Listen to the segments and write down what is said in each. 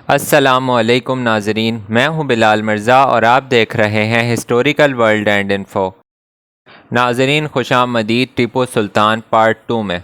السلام علیکم ناظرین، میں ہوں بلال مرزا اور آپ دیکھ رہے ہیں ہسٹوریکل ورلڈ اینڈ انفو۔ ناظرین خوش آمدید ٹیپو سلطان پارٹ 2 میں۔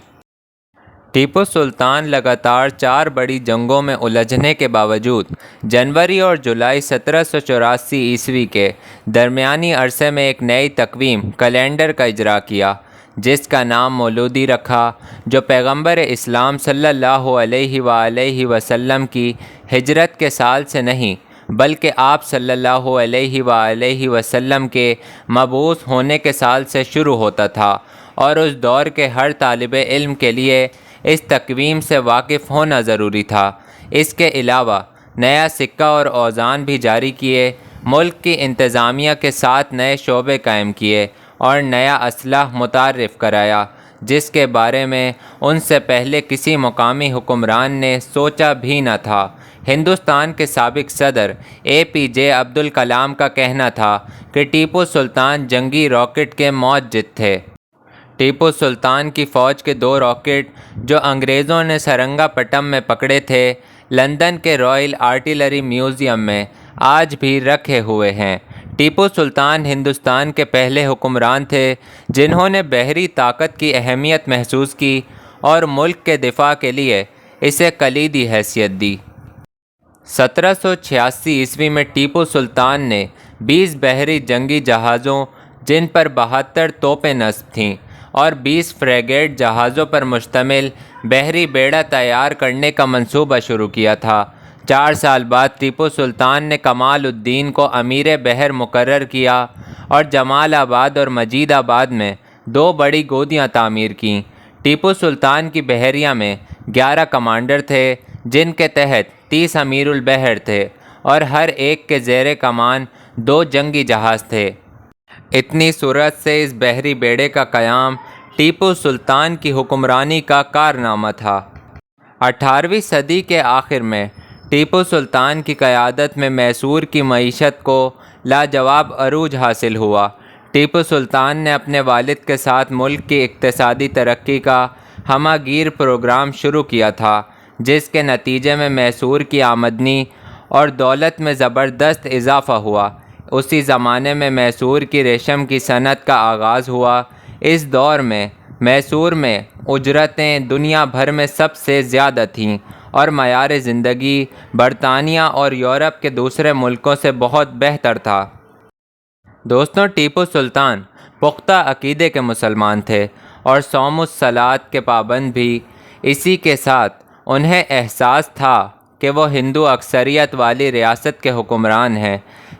ٹیپو سلطان لگاتار 4 بڑی جنگوں میں الجھنے کے باوجود جنوری اور جولائی 1784 کے درمیانی عرصے میں ایک نئی تقویم کیلنڈر کا اجرا کیا، جس کا نام مولودی رکھا، جو پیغمبر اسلام صلی اللہ علیہ وآلہ وسلم کی ہجرت کے سال سے نہیں بلکہ آپ صلی اللہ علیہ وآلہ وسلم کے مبعوث ہونے کے سال سے شروع ہوتا تھا، اور اس دور کے ہر طالب علم کے لیے اس تقویم سے واقف ہونا ضروری تھا۔ اس کے علاوہ نیا سکہ اور اوزان بھی جاری کیے، ملک کی انتظامیہ کے 7 نئے شعبے قائم کیے اور نیا اسلحہ متعارف کرایا، جس کے بارے میں ان سے پہلے کسی مقامی حکمران نے سوچا بھی نہ تھا۔ ہندوستان کے سابق صدر APJ عبدالکلام کا کہنا تھا کہ ٹیپو سلطان جنگی راکٹ کے موجد تھے۔ ٹیپو سلطان کی فوج کے 2 راکٹ جو انگریزوں نے سرنگا پٹم میں پکڑے تھے، لندن کے رائل آرٹلری میوزیم میں آج بھی رکھے ہوئے ہیں۔ ٹیپو سلطان ہندوستان کے پہلے حکمران تھے جنہوں نے بحری طاقت کی اہمیت محسوس کی اور ملک کے دفاع کے لیے اسے کلیدی حیثیت دی۔ 1786 میں ٹیپو سلطان نے 20 بحری جنگی جہازوں، جن پر 72 توپیں نصب تھیں، اور 20 فریگیٹ جہازوں پر مشتمل بحری بیڑا تیار کرنے کا منصوبہ شروع کیا تھا۔ 4 سال بعد ٹیپو سلطان نے کمال الدین کو امیر بحر مقرر کیا اور جمال آباد اور مجید آباد میں 2 بڑی گودیاں تعمیر کیں۔ ٹیپو سلطان کی بحریہ میں 11 کمانڈر تھے، جن کے تحت 30 امیر البحر تھے اور ہر ایک کے زیر کمان 2 جنگی جہاز تھے۔ اتنی صورت سے اس بحری بیڑے کا قیام ٹیپو سلطان کی حکمرانی کا کارنامہ تھا۔ 18ویں صدی کے آخر میں ٹیپو سلطان کی قیادت میں میسور کی معیشت کو لاجواب عروج حاصل ہوا۔ ٹیپو سلطان نے اپنے والد کے ساتھ ملک کی اقتصادی ترقی کا ہمہ گیر پروگرام شروع کیا تھا، جس کے نتیجے میں میسور کی آمدنی اور دولت میں زبردست اضافہ ہوا۔ اسی زمانے میں میسور کی ریشم کی صنعت کا آغاز ہوا۔ اس دور میں میسور میں اجرتیں دنیا بھر میں سب سے زیادہ تھیں اور معیار زندگی برطانیہ اور یورپ کے دوسرے ملکوں سے بہت بہتر تھا۔ دوستوں، ٹیپو سلطان پختہ عقیدے کے مسلمان تھے اور صوم الصلاۃ کے پابند بھی۔ اسی کے ساتھ انہیں احساس تھا کہ وہ ہندو اکثریت والی ریاست کے حکمران ہیں۔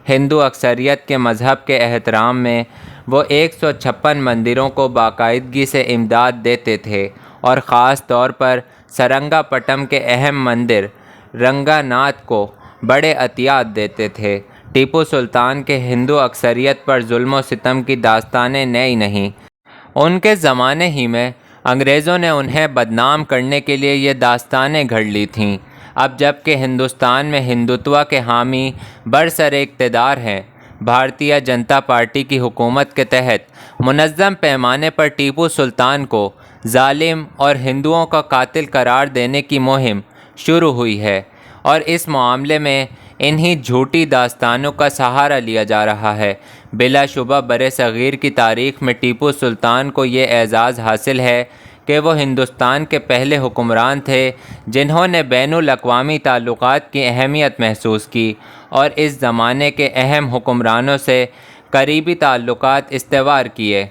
ہندو اکثریت کے مذہب کے احترام میں وہ 156 مندروں کو باقاعدگی سے امداد دیتے تھے اور خاص طور پر سرنگا پٹم کے اہم مندر رنگا ناتھ کو بڑے عطیات دیتے تھے۔ ٹیپو سلطان کے ہندو اکثریت پر ظلم و ستم کی داستانیں نئی نہیں۔ ان کے زمانے ہی میں انگریزوں نے انہیں بدنام کرنے کے لیے یہ داستانیں گھڑ لی تھیں۔ اب جب کہ ہندوستان میں ہندوتوا کے حامی برسر اقتدار ہیں، بھارتیہ جنتا پارٹی کی حکومت کے تحت منظم پیمانے پر ٹیپو سلطان کو ظالم اور ہندوؤں کا قاتل قرار دینے کی مہم شروع ہوئی ہے، اور اس معاملے میں انہی جھوٹی داستانوں کا سہارا لیا جا رہا ہے۔ بلا شبہ برصغیر کی تاریخ میں ٹیپو سلطان کو یہ اعزاز حاصل ہے کہ وہ ہندوستان کے پہلے حکمران تھے جنہوں نے بین الاقوامی تعلقات کی اہمیت محسوس کی اور اس زمانے کے اہم حکمرانوں سے قریبی تعلقات استوار کیے۔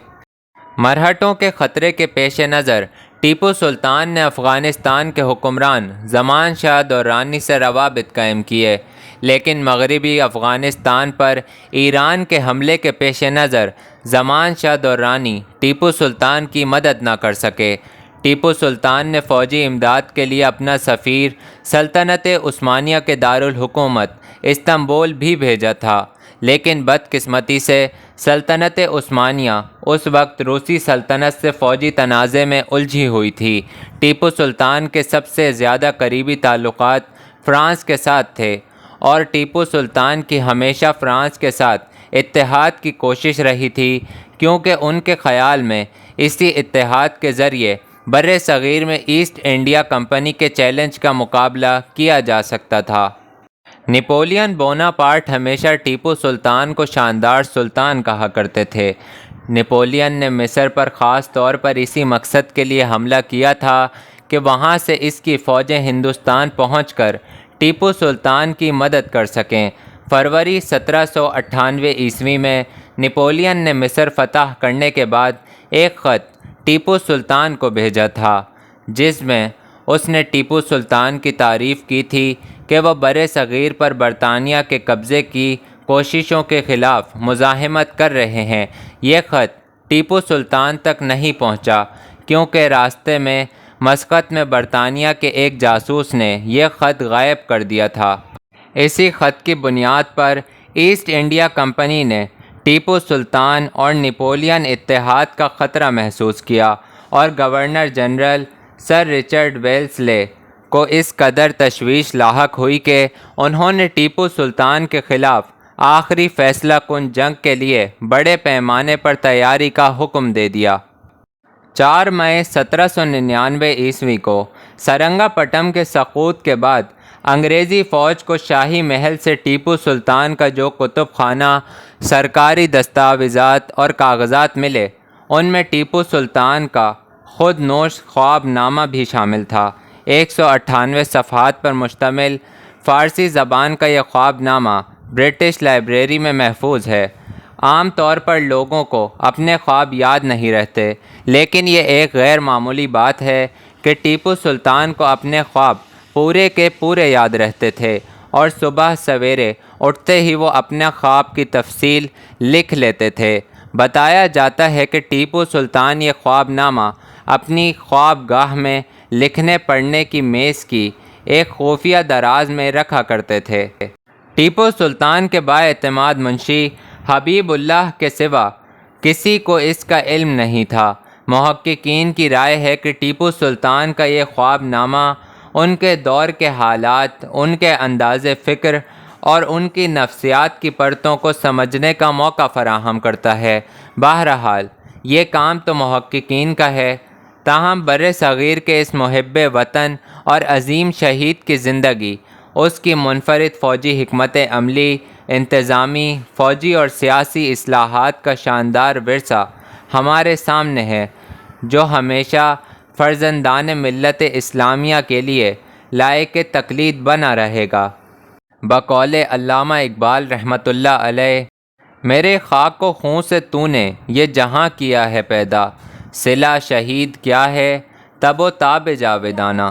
مرہٹوں کے خطرے کے پیش نظر ٹیپو سلطان نے افغانستان کے حکمران زمان شاہ درانی سے روابط قائم کیے، لیکن مغربی افغانستان پر ایران کے حملے کے پیش نظر زمان شاہ درانی ٹیپو سلطان کی مدد نہ کر سکے۔ ٹیپو سلطان نے فوجی امداد کے لیے اپنا سفیر سلطنت عثمانیہ کے دارالحکومت استنبول بھی بھیجا تھا، لیکن بدقسمتی سے سلطنت عثمانیہ اس وقت روسی سلطنت سے فوجی تنازع میں الجھی ہوئی تھی۔ ٹیپو سلطان کے سب سے زیادہ قریبی تعلقات فرانس کے ساتھ تھے، اور ٹیپو سلطان کی ہمیشہ فرانس کے ساتھ اتحاد کی کوشش رہی تھی، کیونکہ ان کے خیال میں اسی اتحاد کے ذریعے برصغیر میں ایسٹ انڈیا کمپنی کے چیلنج کا مقابلہ کیا جا سکتا تھا۔ نپولین بوناپارٹ ہمیشہ ٹیپو سلطان کو شاندار سلطان کہا کرتے تھے۔ نپولین نے مصر پر خاص طور پر اسی مقصد کے لیے حملہ کیا تھا کہ وہاں سے اس کی فوجیں ہندوستان پہنچ کر ٹیپو سلطان کی مدد کر سکیں۔ فروری 1798 میں نپولین نے مصر فتح کرنے کے بعد ایک خط ٹیپو سلطان کو بھیجا تھا، جس میں اس نے ٹیپو سلطان کی تعریف کی تھی کہ وہ برِ صغیر پر برطانیہ کے قبضے کی کوششوں کے خلاف مزاحمت کر رہے ہیں۔ یہ خط ٹیپو سلطان تک نہیں پہنچا کیونکہ راستے میں مسقط میں برطانیہ کے ایک جاسوس نے یہ خط غائب کر دیا تھا۔ اسی خط کی بنیاد پر ایسٹ انڈیا کمپنی نے ٹیپو سلطان اور نپولین اتحاد کا خطرہ محسوس کیا اور گورنر جنرل سر رچرڈ ویلسلے کو اس قدر تشویش لاحق ہوئی کہ انہوں نے ٹیپو سلطان کے خلاف آخری فیصلہ کن جنگ کے لیے بڑے پیمانے پر تیاری کا حکم دے دیا۔ 4 مئی 1799 کو سرنگا پٹم کے سقوط کے بعد انگریزی فوج کو شاہی محل سے ٹیپو سلطان کا جو کتب خانہ سرکاری دستاویزات اور کاغذات ملے، ان میں ٹیپو سلطان کا خود نوشت خواب نامہ بھی شامل تھا۔ 198 صفحات پر مشتمل فارسی زبان کا یہ خواب نامہ برٹش لائبریری میں محفوظ ہے۔ عام طور پر لوگوں کو اپنے خواب یاد نہیں رہتے، لیکن یہ ایک غیر معمولی بات ہے کہ ٹیپو سلطان کو اپنے خواب پورے کے پورے یاد رہتے تھے اور صبح سویرے اٹھتے ہی وہ اپنے خواب کی تفصیل لکھ لیتے تھے۔ بتایا جاتا ہے کہ ٹیپو سلطان یہ خواب نامہ اپنی خواب گاہ میں لکھنے پڑھنے کی میز کی ایک خفیہ دراز میں رکھا کرتے تھے۔ ٹیپو سلطان کے بااعتماد منشی حبیب اللہ کے سوا کسی کو اس کا علم نہیں تھا۔ محققین کی رائے ہے کہ ٹیپو سلطان کا یہ خواب نامہ ان کے دور کے حالات، ان کے انداز فکر اور ان کی نفسیات کی پرتوں کو سمجھنے کا موقع فراہم کرتا ہے۔ بہرحال یہ کام تو محققین کا ہے، تاہم برِ صغیر کے اس محب وطن اور عظیم شہید کی زندگی، اس کی منفرد فوجی حکمت عملی، انتظامی، فوجی اور سیاسی اصلاحات کا شاندار ورثہ ہمارے سامنے ہے، جو ہمیشہ فرزندان ملت اسلامیہ کے لیے لائق تقلید بنا رہے گا۔ بقول علامہ اقبال رحمۃ اللہ علیہ، میرے خاک و خون سے تو نے یہ جہاں کیا ہے پیدا، صلہ شہید کیا ہے تب و تاب جاویدانہ۔